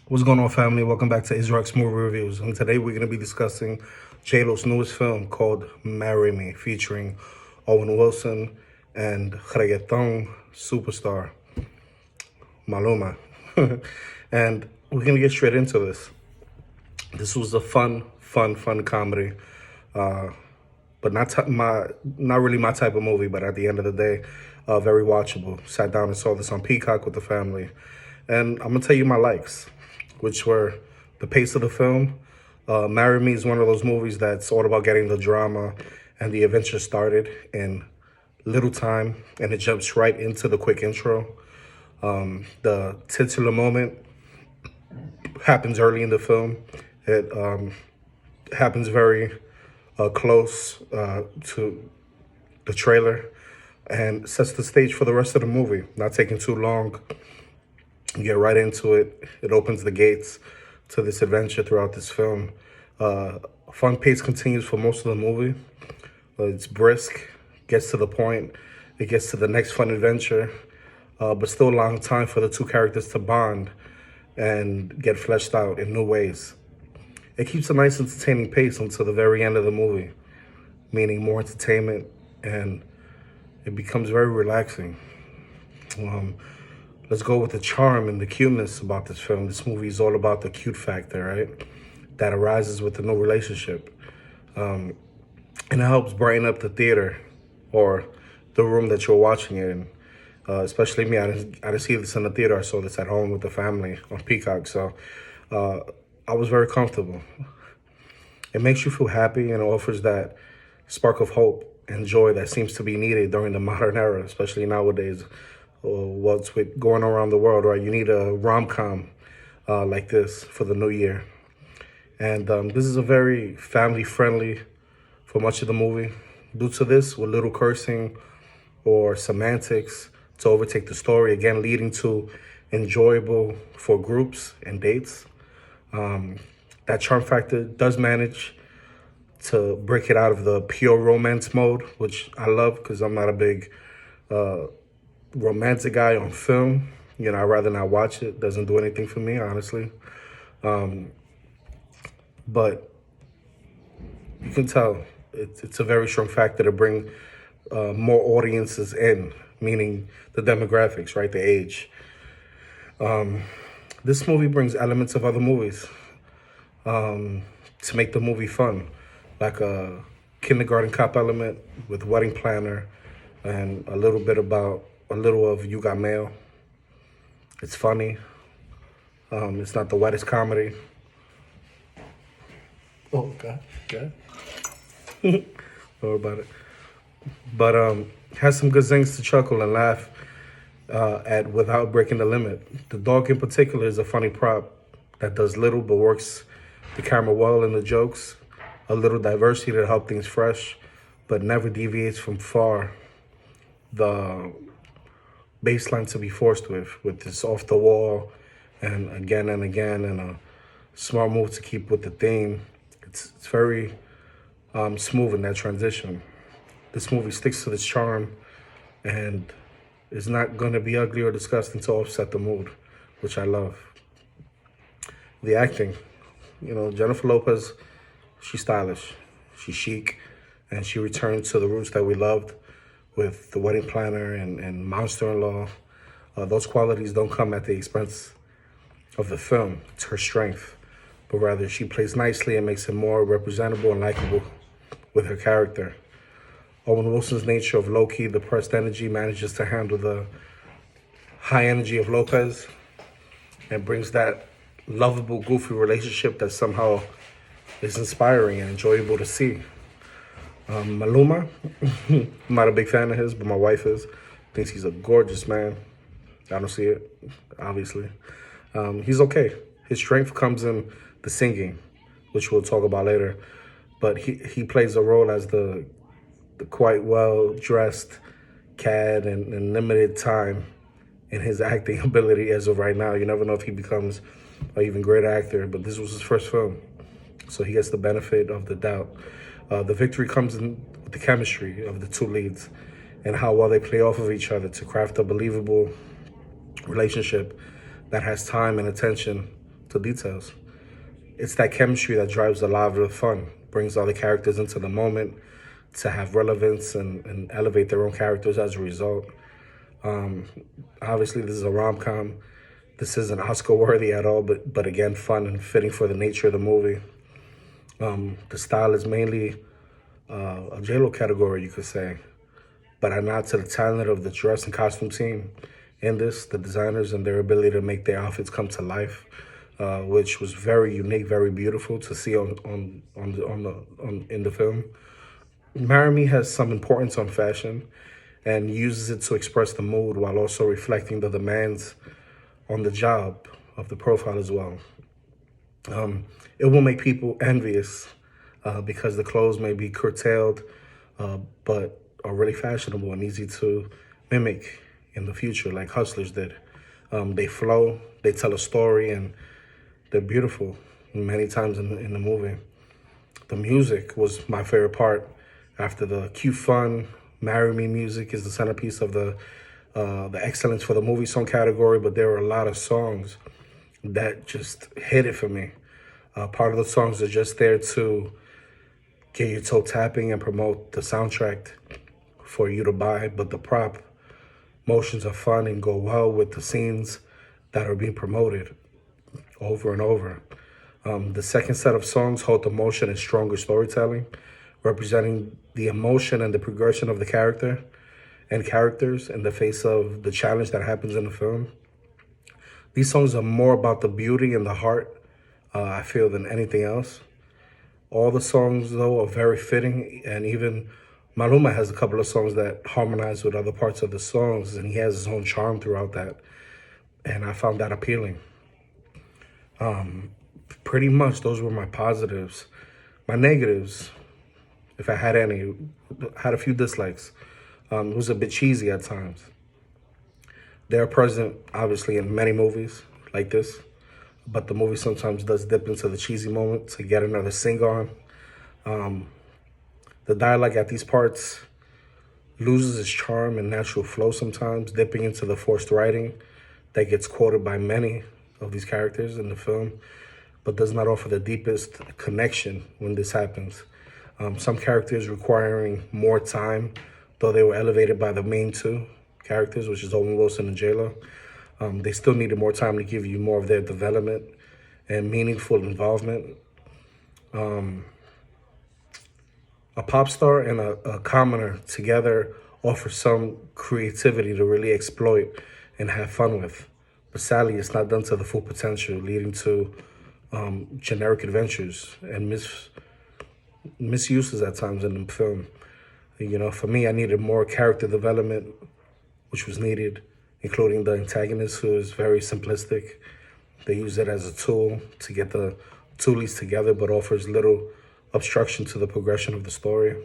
What's going on, family? Welcome back to Israel's Movie Reviews. And today we're going to be discussing J-Lo's newest film called Marry Me, featuring Owen Wilson and reggaeton superstar Maluma. And we're going to get straight into this. This was a fun comedy, but not really my type of movie. But at the end of the day, very watchable. Sat down and saw this on Peacock with the family, and I'm gonna tell you my likes, which were the pace of the film. Marry Me is one of those movies that's all about getting the drama and the adventure started in little time, and it jumps right into the quick intro. The titular moment happens early in the film. It happens very close to the trailer and sets the stage for the rest of the movie. Not taking too long. You get right into it. It opens the gates to this adventure throughout this film. Fun pace continues for most of the movie. It's brisk, gets to the point. It gets to the next fun adventure, but still allowing time for the two characters to bond and get fleshed out in new ways. It keeps a nice entertaining pace until the very end of the movie, meaning more entertainment, and it becomes very relaxing. Let's go with the charm and the cuteness about this film. This movie is all about the cute factor, right? That arises with the new relationship. And it helps brighten up the theater or the room that you're watching it in. Especially me, I didn't see this in the theater. I saw this at home with the family on Peacock. So I was very comfortable. It makes you feel happy and offers that spark of hope and joy that seems to be needed during the modern era, especially nowadays. What's with going around the world, right? You need a rom-com like this for the new year. And this is a very family-friendly for much of the movie. Due to this, with little cursing or semantics to overtake the story, again, leading to enjoyable for groups and dates. That charm factor does manage to break it out of the pure romance mode, which I love because I'm not a big romantic guy on film. You know, I'd rather not watch it. Doesn't do anything for me, honestly. But you can tell it's a very strong factor to bring more audiences in, meaning the demographics, right? The age. This movie brings elements of other movies to make the movie fun, like a kindergarten cop element with wedding planner and a little of You Got Mail. It's funny. It's not the wettest comedy. Oh, God. Don't worry about it. But has some good things to chuckle and laugh at without breaking the limit. The dog in particular is a funny prop that does little but works the camera well in the jokes. A little diversity to help things fresh, but never deviates from far the baseline to be forced with this off the wall and again, and a smart move to keep with the theme. It's very smooth in that transition. This movie sticks to its charm and is not going to be ugly or disgusting to offset the mood, which I love. The acting, Jennifer Lopez, she's stylish, she's chic, and she returned to the roots that we loved with The Wedding Planner and Monster-in-Law. Those qualities don't come at the expense of the film. It's her strength, but rather she plays nicely and makes it more representable and likable with her character. Owen Wilson's nature of low-key, depressed energy manages to handle the high energy of Lopez and brings that lovable, goofy relationship that somehow is inspiring and enjoyable to see. Maluma, I'm not a big fan of his, but my wife is. Thinks he's a gorgeous man. I don't see it, obviously. He's okay. His strength comes in the singing, which we'll talk about later. But he plays a role as the quite well-dressed cad and limited time in his acting ability as of right now. You never know if he becomes an even greater actor, but this was his first film, so he gets the benefit of the doubt. The victory comes in with the chemistry of the two leads and how well they play off of each other to craft a believable relationship that has time and attention to the details. It's that chemistry that drives a lot of the fun, brings all the characters into the moment to have relevance and elevate their own characters as a result. Obviously, this is a rom-com. This isn't Oscar-worthy at all, but again, fun and fitting for the nature of the movie. The style is mainly a J-Lo category, you could say. But I nod to the talent of the dress and costume team in this, the designers and their ability to make their outfits come to life, which was very unique, very beautiful to see in the film. Marry Me has some importance on fashion and uses it to express the mood while also reflecting the demands on the job of the profile as well. It will make people envious because the clothes may be curtailed, but are really fashionable and easy to mimic in the future, like Hustlers did. They flow, they tell a story, and they're beautiful many times in the movie. The music was my favorite part. After the cute fun, Marry Me music is the centerpiece of the excellence for the movie song category, but there were a lot of songs that just hit it for me. Part of the songs are just there to get your toe tapping and promote the soundtrack for you to buy, but the prop motions are fun and go well with the scenes that are being promoted over and over. The second set of songs hold the motion and stronger storytelling, representing the emotion and the progression of the character and characters in the face of the challenge that happens in the film. These songs are more about the beauty and the heart, I feel, than anything else. All the songs, though, are very fitting, and even Maluma has a couple of songs that harmonize with other parts of the songs, and he has his own charm throughout that, and I found that appealing. Pretty much those were my positives. My negatives, if I had any, had a few dislikes. It was a bit cheesy at times. They're present, obviously, in many movies like this, but the movie sometimes does dip into the cheesy moment to get another sing on. The dialogue at these parts loses its charm and natural flow sometimes, dipping into the forced writing that gets quoted by many of these characters in the film, but does not offer the deepest connection when this happens. Some characters requiring more time, though they were elevated by the main two characters, which is Owen Wilson and J-Lo. They still needed more time to give you more of their development and meaningful involvement. A pop star and a commoner together offer some creativity to really exploit and have fun with. But sadly, it's not done to the full potential, leading to generic adventures and misuses at times in the film. You know, for me, I needed more character development, which was needed, including the antagonist, who is very simplistic. They use it as a tool to get the two leads together, but offers little obstruction to the progression of the story.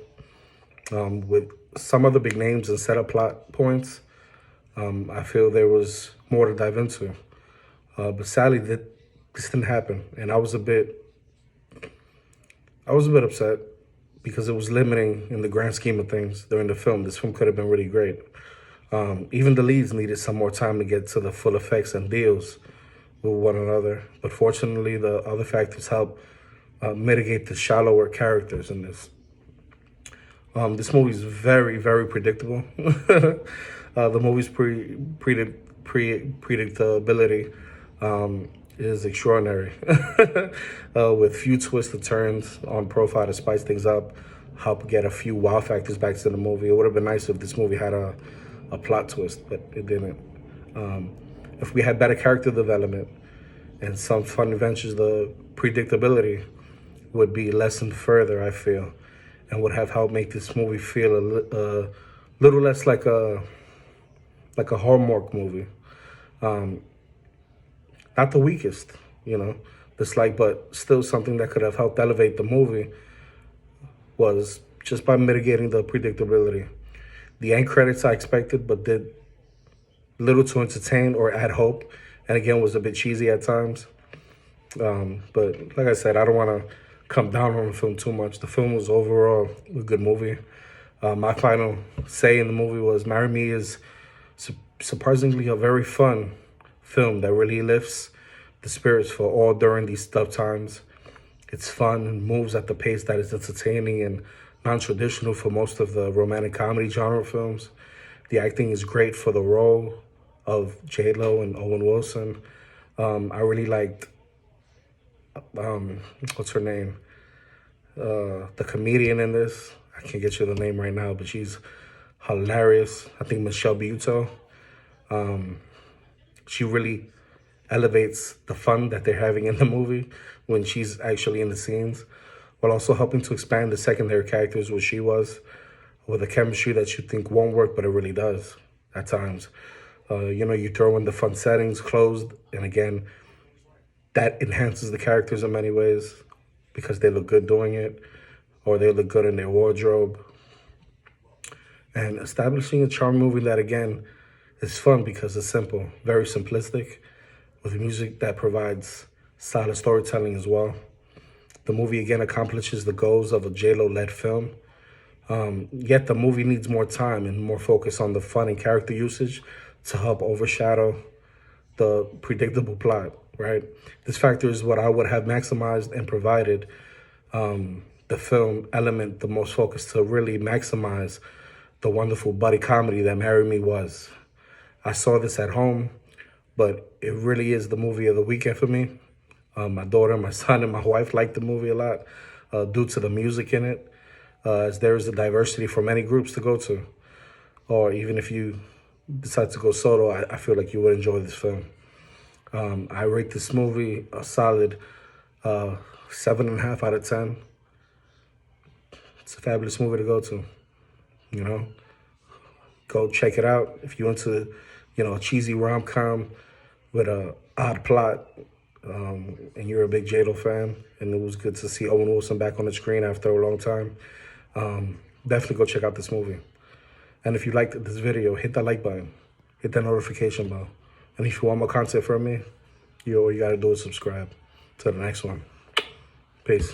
With some of the big names and setup plot points, I feel there was more to dive into. But sadly, this didn't happen, and I was a bit upset because it was limiting in the grand scheme of things during the film. This film could have been really great. Even the leads needed some more time to get to the full effects and deals with one another. But fortunately, the other factors help mitigate the shallower characters in this. This movie is very, very predictable. The movie's predictability is extraordinary, with few twists and turns on profile to spice things up, help get a few wow factors back to the movie. It would have been nice if this movie had a plot twist, but it didn't. If we had better character development and some fun adventures, the predictability would be lessened further, I feel, and would have helped make this movie feel a little less like a Hallmark movie. Not the weakest, but still something that could have helped elevate the movie was just by mitigating the predictability. The end credits I expected, but did little to entertain or add hope, and again was a bit cheesy at times. But like I said, I don't want to come down on the film too much. The film was overall a good movie. My final say in the movie was Marry Me is surprisingly a very fun film that really lifts the spirits for all during these tough times. It's fun and moves at the pace that is entertaining and non-traditional for most of the romantic comedy genre films. The acting is great for the role of J-Lo and Owen Wilson. I really liked, what's her name? The comedian in this. I can't get you the name right now, but she's hilarious. I think Michelle Buteau. She really elevates the fun that they're having in the movie when she's actually in the scenes, while also helping to expand the secondary characters, which she was, with a chemistry that you think won't work, but it really does at times. You throw in the fun settings, closed, and again, that enhances the characters in many ways because they look good doing it, or they look good in their wardrobe. And establishing a charm movie that, again, is fun because it's simple, very simplistic, with music that provides solid storytelling as well. The movie, again, accomplishes the goals of a J-Lo-led film. Yet the movie needs more time and more focus on the fun and character usage to help overshadow the predictable plot, right? This factor is what I would have maximized and provided the film element the most focus to really maximize the wonderful buddy comedy that Marry Me was. I saw this at home, but it really is the movie of the weekend for me. My daughter, my son, and my wife liked the movie a lot due to the music in it, as there is a diversity for many groups to go to. Or even if you decide to go solo, I feel like you would enjoy this film. I rate this movie a solid 7.5 out of 10. It's a fabulous movie to go to, you know. Go check it out. If you're into, a cheesy rom-com with a odd plot, and you're a big J-Lo fan, and it was good to see Owen Wilson back on the screen after a long time, definitely go check out this movie. And if you liked this video, hit that like button, hit that notification bell. And if you want more content from me, all you gotta do is subscribe. Till the next one. Peace.